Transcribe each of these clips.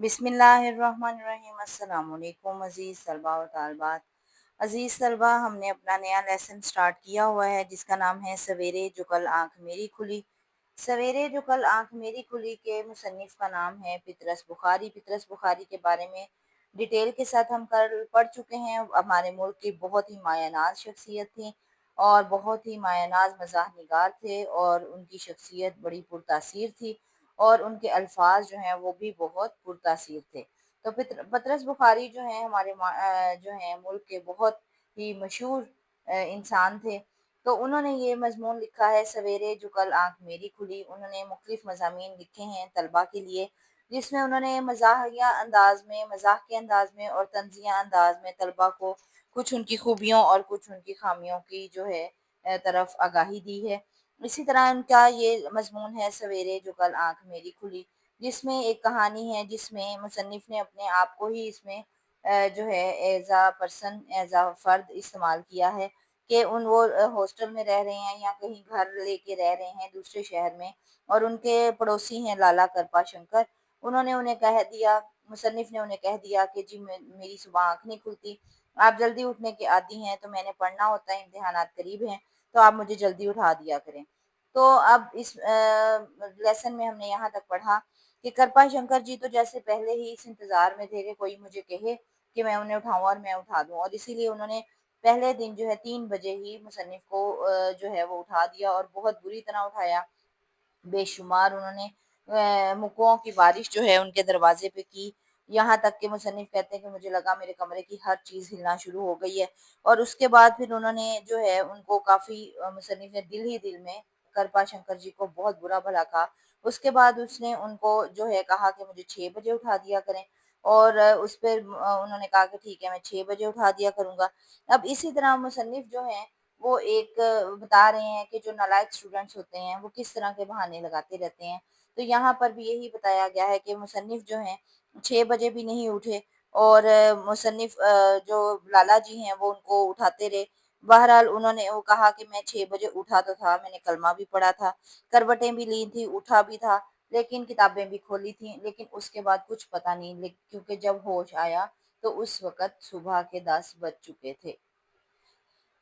बिस्मिल्लाहिर्रहमानिर्रहीम। अस्सलाम वालेकुम अज़ीज़ तलबा व तालिबात। अज़ीज़ तलबा, हमने अपना नया लेसन स्टार्ट किया हुआ है जिसका नाम है सवेरे जो कल आँख मेरी खुली। सवेरे जो कल आँख मेरी खुली के मुसन्निफ़ का नाम है पतरस बुखारी। पतरस बुखारी के बारे में डिटेल के साथ हम कल पढ़ चुके हैं। हमारे मुल्क की बहुत ही मायनाज शख्सियत थी और बहुत ही मायनाज मज़ाह निगार थे और उनकी शख्सियत बड़ी पुरतासीर थी और उनके अल्फाज जो हैं वो भी बहुत पुरतासीर थे। तो पतरस बुखारी जो हैं हमारे जो हैं मुल्क के बहुत ही मशहूर इंसान थे। तो उन्होंने ये मज़मून लिखा है सवेरे जो कल आँख मेरी खुली। उन्होंने मुख्तलिफ़ मज़ामीन लिखे हैं तलबा के लिए, जिसमें उन्होंने मज़ाह के अंदाज़ में और तंज़िया अंदाज़ में तलबा को कुछ उनकी खूबियों और कुछ उनकी ख़ामियों की जो है तरफ आगाही दी है। इसी तरह उनका ये मज़मून है सवेरे जो कल आँख मेरी खुली, जिसमें एक कहानी है जिसमें मुसन्निफ़ ने अपने आप को ही इसमें जो है as a person, as a फ़र्द इस्तेमाल किया है कि वो हॉस्टल में रह रहे हैं या कहीं घर लेके रह रहे हैं दूसरे शहर में और उनके पड़ोसी हैं लाला कृपा शंकर। उन्होंने उन्हें कह दिया, मुसन्निफ़ ने उन्हें कह दिया कि जी मेरी सुबह आँख नहीं खुलती, आप जल्दी उठने के आदी हैं, तो मैंने पढ़ना होता है, इम्तिहानात करीब हैं, तो आप मुझे जल्दी उठा दिया करें। तो अब इस लेसन में हमने यहाँ तक पढ़ा कि कृपा शंकर जी तो जैसे पहले ही इस इंतज़ार में थे कि कोई मुझे कहे कि मैं उन्हें उठाऊँ और मैं उठा दूँ, और इसीलिए उन्होंने पहले दिन जो है 3 बजे ही मुसन्निफ़ को जो है वो उठा दिया और बहुत बुरी तरह उठाया। बेशुमार उन्होंने मुक्कों की बारिश जो है उनके दरवाज़े पे की। यहाँ तक कि मुसन्निफ़ कहते हैं कि मुझे लगा मेरे कमरे की हर चीज़ हिलना शुरू हो गई है। और उसके बाद फिर उन्होंने जो है उनको काफ़ी मुसन्निफ़ ने दिल ही दिल में कृपा शंकर जी को बहुत बुरा भला कहा। उसके बाद उसने उनको जो है कहा कि मुझे 6 बजे उठा दिया करें, और उस पे उन्होंने कहा कि ठीक है मैं 6 बजे उठा दिया करूँगा। अब इसी तरह मुसन्निफ़ जो हैं वो एक बता रहे हैं कि जो नालायक स्टूडेंट्स होते हैं वो किस तरह के बहाने लगाते रहते हैं। तो यहाँ पर भी यही बताया गया है कि मुसन्निफ़ जो हैं 6 बजे भी नहीं उठे और मुसन्निफ़ जो लाला जी हैं वो उनको उठाते रहे। बहरहाल उन्होंने वो कहा कि मैं 6 बजे उठा तो था, मैंने कलमा भी पढ़ा था, करवटें भी ली थी, उठा भी था, लेकिन किताबें भी खोली थी, लेकिन उसके बाद कुछ पता नहीं क्योंकि जब होश आया तो उस वक़्त सुबह के 10 बज चुके थे।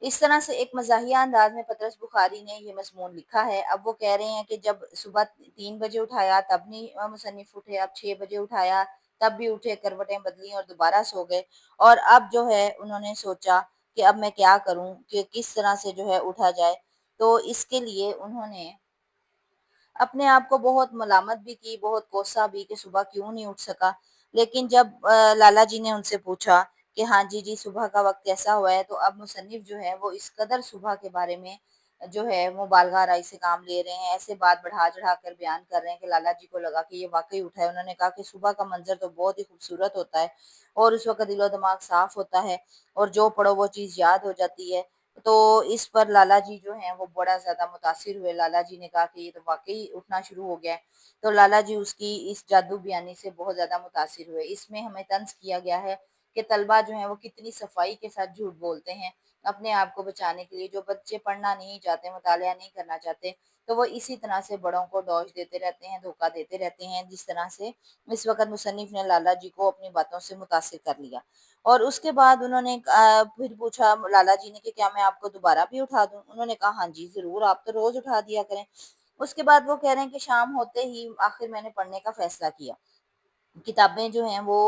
इस तरह से एक मज़ाहिया अंदाज में पतरस बुखारी ने ये मज़मून लिखा है। अब वो कह रहे हैं कि जब सुबह 3 बजे उठाया तब नहीं मुसन्निफ़ उठे, अब 6 बजे उठाया तब भी उठे, करवटें बदली और दोबारा सो गए। और अब जो है उन्होंने सोचा कि अब मैं क्या करूँ कि किस तरह से जो है उठा जाए। तो इसके लिए उन्होंने अपने आप को बहुत मलामत भी की, बहुत कोसा भी कि सुबह क्यों नहीं उठ सका। लेकिन जब लाला जी ने उनसे पूछा कि हाँ जी, जी सुबह का वक़्त कैसा हुआ है? तो अब मुसन्निफ़ जो है वो इस कदर सुबह के बारे में जो है मुबालग़ा आराई से काम ले रहे हैं, ऐसे बात बढ़ा-चढ़ा कर बयान कर रहे हैं कि लाला जी को लगा कि ये वाक़ई उठा है। उन्होंने कहा कि सुबह का मंज़र तो बहुत ही खूबसूरत होता है और उस वक़्त दिलो-दिमाग साफ़ होता है और जो पढ़ो वो चीज़ याद हो जाती है। तो इस पर लाला जी जो हैं वो बड़ा ज़्यादा मुतासिर हुए। लाला जी ने कहा कि ये तो वाक़ई उठना शुरू हो गया है। तो लाला जी उसकी इस जादू बयानी से बहुत ज़्यादा मुतासिर हुए। इसमें हमें तंज़ किया गया है कि तलबा जो हैं वो कितनी सफ़ाई के साथ झूठ बोलते हैं अपने आप को बचाने के लिए। जो बच्चे पढ़ना नहीं चाहते, मुतालिया नहीं करना चाहते, तो वो इसी तरह से बड़ों को डॉश देते रहते हैं, धोखा देते रहते हैं, जिस तरह से इस वक़्त मुसन्निफ़ ने लाला जी को अपनी बातों से मुतासिर कर लिया। और उसके बाद उन्होंने फिर पूछा लाला जी ने कि क्या मैं आपको दोबारा भी उठा दूँ? उन्होंने कहा हाँ जी, ज़रूर, आप तो रोज़ उठा दिया करें। उसके बाद वो कह रहे हैं कि शाम होते ही आखिर मैंने पढ़ने का फ़ैसला किया। किताबें जो हैं वो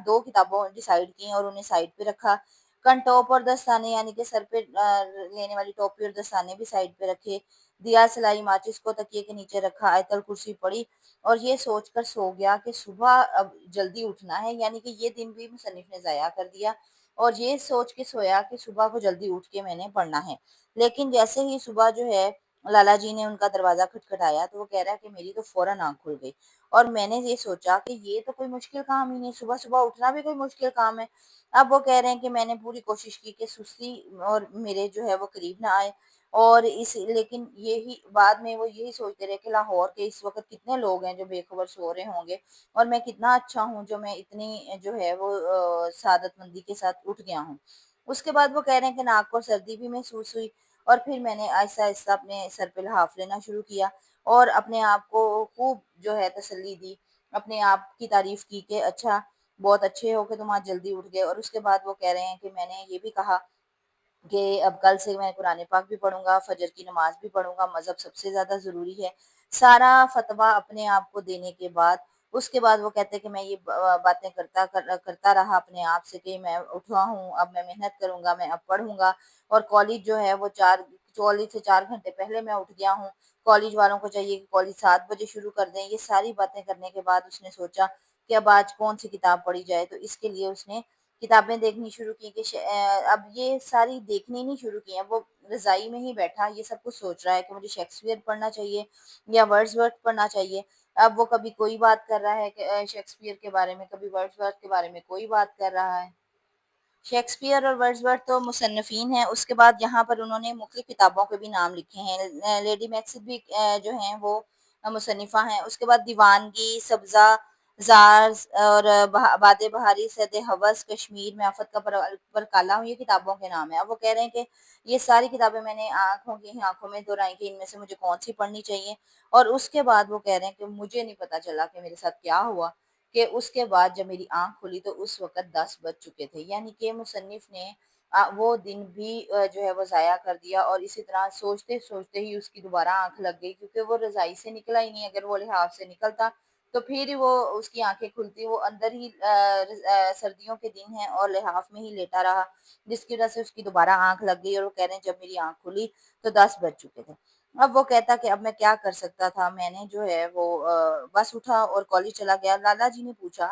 2 किताबों डिसाइड की और उन्हें साइड पे रखा। टॉप और दस्ताने यानी कि सर पे लेने वाली टोपी और दस्ताने भी साइड पे रखे। दिया सलाई माचिस को तकिए के नीचे रखा, आयतल कुर्सी पढ़ी और ये सोचकर सो गया कि सुबह अब जल्दी उठना है, यानी कि ये दिन भी मुसन्निफ़ ने ज़ाया कर दिया और ये सोच के सोया कि सुबह को जल्दी उठ के मैंने पढ़ना है। लेकिन जैसे ही सुबह जो है लाला जी ने उनका दरवाज़ा खटखटाया तो वो कह रहा है कि मेरी तो फ़ौरन आँख खुल गई। और मैंने ये सोचा कि ये तो कोई मुश्किल काम ही नहीं, सुबह-सुबह उठना भी कोई मुश्किल काम है। अब वो कह रहे हैं कि मैंने पूरी कोशिश की कि सुस्ती और मेरे जो है वो करीब ना आए, और इस लेकिन यही बाद में वो यही सोचते रहे कि लाहौर के इस वक़्त कितने लोग हैं जो बेखबर सो रहे होंगे और मैं कितना अच्छा हूँ जो मैं इतनी जो है वो सआदतमंदी के साथ उठ गया हूँ। उसके बाद वो कह रहे हैं कि नाक को सर्दी भी महसूस हुई और फिर मैंने आहिस्ता-आहिस्ता अपने सर पे लिहाफ़ लेना शुरू किया और अपने आप को खूब जो है तसल्ली दी। اپنے آپ کی تعریف کی کہ اچھا بہت اچھے ہو کہ تم آج جلدی اٹھ گئے، اور اس کے بعد وہ کہہ رہے ہیں کہ میں نے یہ بھی کہا کہ اب کل سے میں قرآن پاک بھی پڑھوں گا، فجر کی نماز بھی پڑھوں گا، مذہب سب سے زیادہ ضروری ہے۔ سارا فتویٰ اپنے آپ کو دینے کے بعد اس کے بعد وہ کہتے ہیں کہ میں یہ باتیں کرتا رہا اپنے آپ سے کہ میں اٹھا ہوں، اب میں محنت کروں گا، میں اب پڑھوں گا، اور کالج جو ہے وہ کالج سے 4 گھنٹے پہلے میں اٹھ گیا ہوں۔ کالج والوں کو چاہیے کہ کالج 7 بجے شروع کر دیں۔ یہ ساری باتیں کرنے کے بعد اس نے سوچا کہ اب آج کون سی کتاب پڑھی جائے، تو اس کے لیے اس نے کتابیں دیکھنی شروع کی کہ اب یہ ساری دیکھنی نہیں شروع کی ہیں، وہ رضائی میں ہی بیٹھا یہ سب کچھ سوچ رہا ہے کہ مجھے شیکسپیئر پڑھنا چاہیے یا ورڈز ورتھ پڑھنا چاہیے۔ اب وہ کبھی کوئی بات کر رہا ہے کہ شیکسپیئر کے بارے میں، کبھی ورڈز ورتھ کے بارے میں کوئی بات کر رہا ہے۔ شیکسپیئر اور ورڈزورتھ تو مصنفین ہیں، اس کے بعد یہاں پر انہوں نے مختلف کتابوں کے بھی نام لکھے ہیں۔ لیڈی میکسد بھی جو ہیں وہ مصنفہ ہیں۔ اس کے بعد دیوانگی، سبزہ زارز اور باد بہاری، سد حوث، کشمیر میں آفت کا پر کالا ہوں، یہ کتابوں کے نام ہیں۔ اب وہ کہہ رہے ہیں کہ یہ ساری کتابیں میں نے آنکھوں میں دہرائی کہ ان میں سے مجھے کون سی پڑھنی چاہیے، اور اس کے بعد وہ کہہ رہے ہیں کہ مجھے نہیں پتا چلا کہ میرے ساتھ کیا ہوا، کہ اس کے بعد جب میری آنکھ کھلی تو اس وقت 10 بج چکے تھے، یعنی کہ مصنف نے وہ دن بھی جو ہے وہ ضائع کر دیا، اور اسی طرح سوچتے سوچتے ہی اس کی دوبارہ آنکھ لگ گئی، کیونکہ وہ رضائی سے نکلا ہی نہیں۔ اگر وہ لحاف سے نکلتا تو پھر وہ اس کی آنکھیں کھلتی، وہ اندر ہی سردیوں کے دن ہیں اور لحاف میں ہی لیٹا رہا، جس کی وجہ سے اس کی دوبارہ آنکھ لگ گئی، اور وہ کہہ رہے ہیں جب میری آنکھ کھلی تو 10 بج چکے تھے۔ اب وہ کہتا کہ اب میں کیا کر سکتا تھا، میں نے جو ہے وہ بس اٹھا اور کالج چلا گیا۔ لالا جی نے پوچھا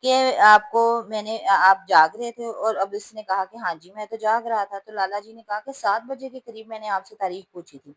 کہ آپ جاگ رہے تھے، اور اب اس نے کہا کہ ہاں جی میں تو جاگ رہا تھا۔ تو لالا جی نے کہا کہ 7 بجے کے قریب میں نے آپ سے تاریخ پوچھی تھی۔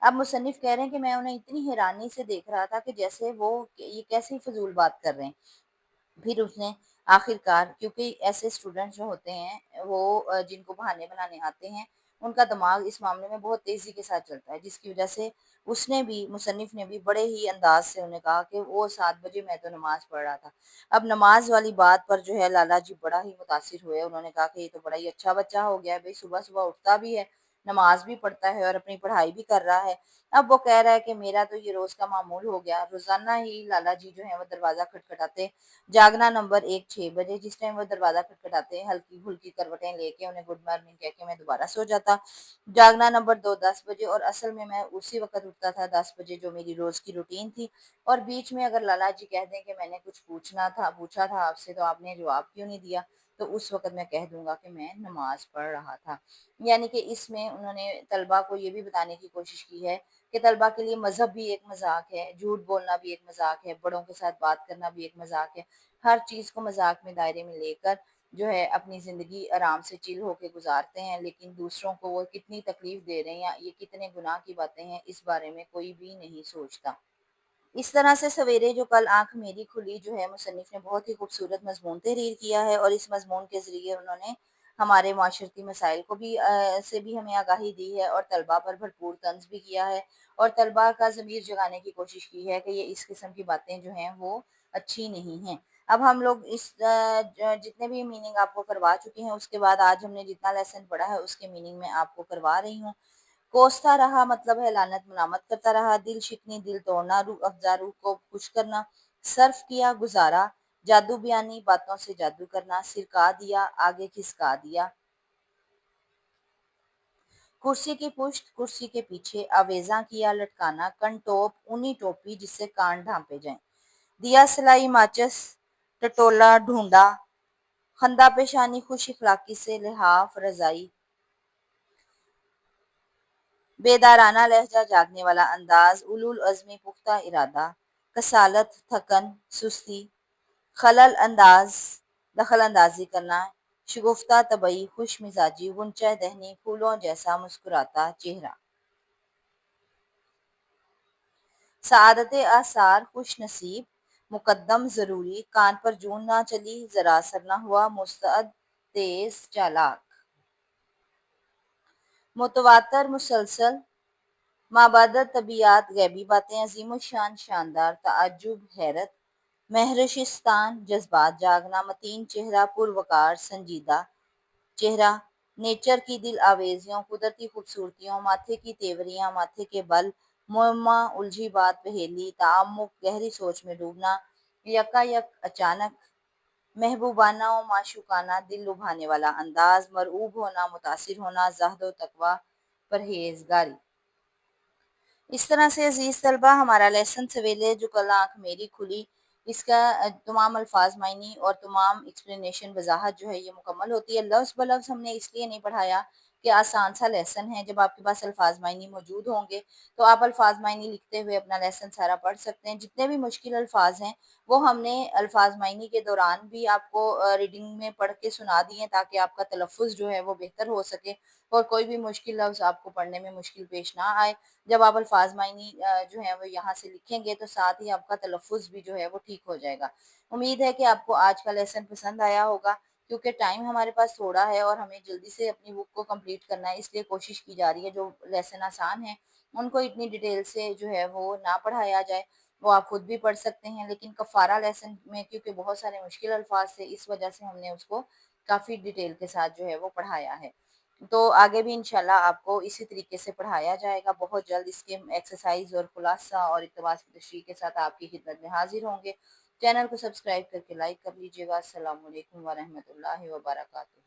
اب مصنف کہہ رہے ہیں کہ میں انہیں اتنی حیرانی سے دیکھ رہا تھا کہ جیسے وہ یہ کیسی فضول بات کر رہے ہیں۔ پھر اس نے آخر کار، کیونکہ ایسے اسٹوڈنٹ جو ہوتے ہیں وہ جن کو بہانے بنانے آتے ہیں، ان کا دماغ اس معاملے میں بہت تیزی کے ساتھ چلتا ہے، جس کی وجہ سے مصنف نے بھی بڑے ہی انداز سے انہیں کہا کہ وہ 7 بجے میں تو نماز پڑھ رہا تھا۔ اب نماز والی بات پر جو ہے لالا جی بڑا ہی متاثر ہوئے، انہوں نے کہا کہ یہ تو بڑا ہی اچھا بچہ ہو گیا ہے، بھائی صبح صبح اٹھتا بھی ہے، نماز بھی پڑھتا ہے اور اپنی پڑھائی بھی کر رہا ہے۔ اب وہ کہہ رہا ہے کہ میرا تو یہ روز کا معمول ہو گیا، روزانہ ہی لالا جی جو ہے وہ دروازہ کھٹکھٹاتے، جاگنا نمبر 1 6 بجے، جس ٹائم وہ دروازہ کھٹکھٹاتے ہلکی پھلکی کروٹیں لے کے انہیں گڈ مارننگ کہہ کے میں دوبارہ سو جاتا۔ جاگنا نمبر 2 10 بجے، اور اصل میں میں اسی وقت اٹھتا تھا 10 بجے، جو میری روز کی روٹین تھی۔ اور بیچ میں اگر لالا جی کہہ دیں کہ میں نے کچھ پوچھا تھا آپ سے تو آپ نے جواب کیوں نہیں دیا، تو اس وقت میں کہہ دوں گا کہ میں نماز پڑھ رہا تھا۔ یعنی کہ اس میں انہوں نے طلبہ کو یہ بھی بتانے کی کوشش کی ہے کہ طلبہ کے لیے مذہب بھی ایک مذاق ہے، جھوٹ بولنا بھی ایک مذاق ہے، بڑوں کے ساتھ بات کرنا بھی ایک مذاق ہے۔ ہر چیز کو مذاق میں دائرے میں لے کر جو ہے اپنی زندگی آرام سے چل ہو کے گزارتے ہیں، لیکن دوسروں کو وہ کتنی تکلیف دے رہے ہیں یا یہ کتنے گناہ کی باتیں ہیں، اس بارے میں کوئی بھی نہیں سوچتا۔ اس طرح سے سویرے جو کل آنکھ میری کھلی جو ہے مصنف نے بہت ہی خوبصورت مضمون تحریر کیا ہے، اور اس مضمون کے ذریعے انہوں نے ہمارے معاشرتی مسائل کو بھی سے بھی ہمیں آگاہی دی ہے، اور طلباء پر بھرپور طنز بھی کیا ہے، اور طلباء کا ضمیر جگانے کی کوشش کی ہے کہ یہ اس قسم کی باتیں جو ہیں وہ اچھی نہیں ہیں۔ اب ہم لوگ اس جتنے بھی میننگ آپ کو کروا چکے ہیں، اس کے بعد آج ہم نے جتنا لیسن پڑھا ہے اس کے میننگ میں آپ کو کروا رہی ہوں۔ کوستا رہا مطلب ہے لعنت ملامت کرتا رہا، دل شکنی دل توڑنا، روح افزا روح کو خوش کرنا، صرف کیا گزارا، جادو بیانی باتوں سے جادو کرنا، سرکا دیا آگے کھسکا دیا، کرسی کی پشت کرسی کے پیچھے، آویزاں کیا لٹکانا، کن ٹوپ اونی ٹوپی جس سے کان ڈھانپے جائیں، دیا سلائی ماچس ٹٹولا ڈھونڈا، خندہ پیشانی خوش اخلاقی سے لحاف رضائی، بیدارانہ لہجہ جاگنے والا انداز، اولو العزمی پختہ ارادہ، کسالت تھکن سستی، دخل اندازی کرنا، شگفتہ طبعی خوش مزاجی، غنچہ دہنی پھولوں جیسا مسکراتا چہرہ، سعادت آثار خوش نصیب، مقدم ضروری، کان پر جون نہ چلی ذرا اثر نہ ہوا، مستعد تیز چالاک، متواتر مسلسل، مابعد طبیعیات غیبی باتیں، عظیم الشان شاندار، تعجب حیرت، مہرشستان جذبات جاگنا، متین چہرہ پروقار سنجیدہ چہرہ، نیچر کی دل آویزیوں قدرتی خوبصورتیوں، ماتھے کی تیوریاں ماتھے کے بل، معمہ الجھی بات پہیلی، تعمق گہری سوچ میں ڈوبنا، यकायक अचानक, महबूबाना और माशूकाना, दिल लुभाने वाला अंदाज, मरऊब होना, मुतासिर होना, ज़हद व तकवा, परहेज़गारी। इस तरह से अज़ीज़ तलबा हमारा लेसन सवेले जो कल आँख मेरी खुली, इसका तमाम अल्फाज मायनी और तमाम एक्सप्लेनेशन वजाहत जो है ये मुकम्मल होती है। लफ्ज़ ब लफ्ज़ हमने इसलिए नहीं पढ़ाया कि आसान सा लेसन है, जब आपके पास अल्फाज मायनी मौजूद होंगे तो आप अल्फाज मायनी लिखते हुए अपना लेसन सारा पढ़ सकते हैं। जितने भी मुश्किल अल्फाज हैं वो हमने अल्फाज मायनी के दौरान भी आपको रीडिंग में पढ़ के सुना दिए हैं, ताकि आपका तलफ़ुज़ जो है वो बेहतर हो सके और कोई भी मुश्किल लफ्ज़ आपको पढ़ने में मुश्किल पेश ना आए। जब आप अल्फाज मायनी जो है वो यहाँ से लिखेंगे तो साथ ही आपका तलफ़ुज़ भी जो है वो ठीक हो जाएगा। उम्मीद है कि आपको आज का लेसन पसंद आया होगा, क्योंकि टाइम हमारे पास थोड़ा है और हमें जल्दी से अपनी बुक को कंप्लीट करना है, इसलिए कोशिश की जा रही है जो लेसन आसान है उनको इतनी डिटेल से जो है वो ना पढ़ाया जाए। वो आप खुद भी पढ़ सकते हैं, लेकिन कफ़ारा लेसन में क्योंकि बहुत सारे मुश्किल अल्फाज थे, इस वजह से हमने उसको काफ़ी डिटेल के साथ जो है वो पढ़ाया है। तो आगे भी इंशाल्लाह आपको इसी तरीके से पढ़ाया जाएगा। बहुत जल्द इसके एक्सरसाइज़ और खुलासा और इक़्तिबास की तशरीह के साथ आपकी खिदमत में हाज़िर होंगे। चैनल को सब्सक्राइब करके लाइक कर लीजिएगा। अस्सलामु अलैकुम व रहमतुल्लाहि व बरकातुहू।